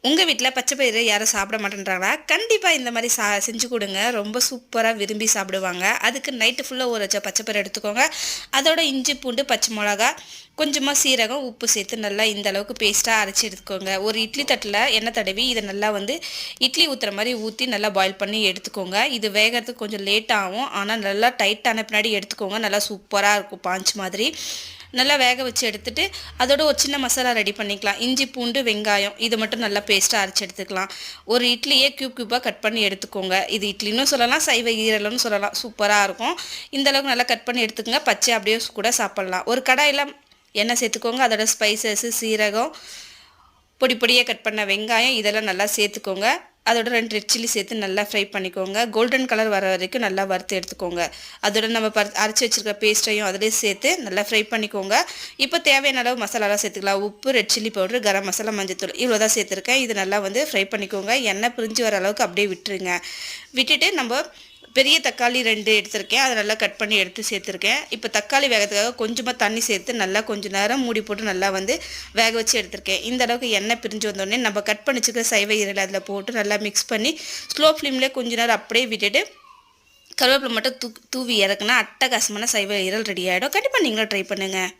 உங்கள் வீட்டில் பச்சை பயிறு யாரும் சாப்பிட மாட்டேன்றாங்களா? கண்டிப்பாக இந்த மாதிரி செஞ்சு கொடுங்க. ரொம்ப சூப்பராக விரும்பி சாப்பிடுவாங்க. அதுக்கு நைட்டு ஃபுல்லாக ஊற வச்ச பச்சை பயிறு எடுத்துக்கோங்க. அதோட இஞ்சி பூண்டு பச்சை மிளகா கொஞ்சமாக சீரகம் உப்பு சேர்த்து நல்லா இந்த அளவுக்கு பேஸ்ட்டாக அரைச்சி எடுத்துக்கோங்க. ஒரு இட்லி தட்டில் எண்ணெய் தடவி இதை நல்லா இட்லி ஊற்றுற மாதிரி ஊற்றி நல்லா பாயில் பண்ணி எடுத்துக்கோங்க. இது வேகிறதுக்கு கொஞ்சம் லேட் ஆகும், ஆனால் நல்லா டைட்டான பின்னாடி எடுத்துக்கோங்க. நல்லா சூப்பராக இருக்கும், பாஞ்ச் மாதிரி நல்லா வேக வச்சு எடுத்துட்டு அதோட ஒரு சின்ன மசாலா ரெடி பண்ணிக்கலாம். இஞ்சி பூண்டு வெங்காயம் இது மட்டும் நல்லா பேஸ்ட்டாக அரைச்சி எடுத்துக்கலாம். ஒரு இட்லியே க்யூபாக கட் பண்ணி எடுத்துக்கோங்க. இது இட்லின்னு சொல்லலாம், சைவ ஈரல்னு சொல்லலாம். சூப்பராக இருக்கும். இந்தளவுக்கு நல்லா கட் பண்ணி எடுத்துக்கோங்க. பச்சை அப்படியே கூட சாப்பிட்லாம். ஒரு கடாயில் எண்ணெய் சேர்த்துக்கோங்க. அதோட ஸ்பைசஸ்ஸு சீரகம் பொடி பொடியாக கட் பண்ண வெங்காயம் இதெல்லாம் நல்லா சேர்த்துக்கோங்க. அதோட 2 ரெட் சில்லி சேர்த்து நல்லா ஃப்ரை பண்ணிக்கோங்க. கோல்டன் கலர் வர வரைக்கும் நல்லா வறுத்து எடுத்துக்கோங்க. அதோட நம்ம அரைச்சி வச்சுருக்க பேஸ்ட்டையும் அதிலே சேர்த்து நல்லா ஃப்ரை பண்ணிக்கோங்க. இப்போ தேவையான அளவு மசாலாலாம் சேர்த்துக்கலாம். உப்பு, red chilli powder, garam masala, மஞ்சத்தூள் இவ்வளோ தான் சேர்த்துருக்கேன். இது நல்லா ஃப்ரை பண்ணிக்கோங்க. எண்ணெய் பிரிஞ்சு வர அளவுக்கு அப்படியே விட்டுருங்க. விட்டுட்டு நம்ம பெரிய தக்காளி 2 எடுத்திருக்கேன். அதை நல்லா கட் பண்ணி எடுத்து சேர்த்துருக்கேன். இப்போ தக்காளி வேகிறதுக்காக கொஞ்சமாக தண்ணி சேர்த்து நல்லா கொஞ்சம் நேரம் மூடி போட்டு நல்லா வேக வச்சு எடுத்திருக்கேன். இந்த அளவுக்கு எண்ணெய் பிரிஞ்சு வந்தோடனே நம்ம கட் பண்ணி வச்சுக்கிற சைவ ஈரல் அதில் போட்டு நல்லா மிக்ஸ் பண்ணி ஸ்லோ ஃப்ளேம்லேயே கொஞ்சம் நேரம் அப்படியே விட்டுட்டு கருவேப்பிலை மட்டும் தூவி இறக்குனா அட்டகாசமான சைவ ஈரல் ரெடி ஆகிடும். கண்டிப்பாக நீங்களும் ட்ரை பண்ணுங்கள்.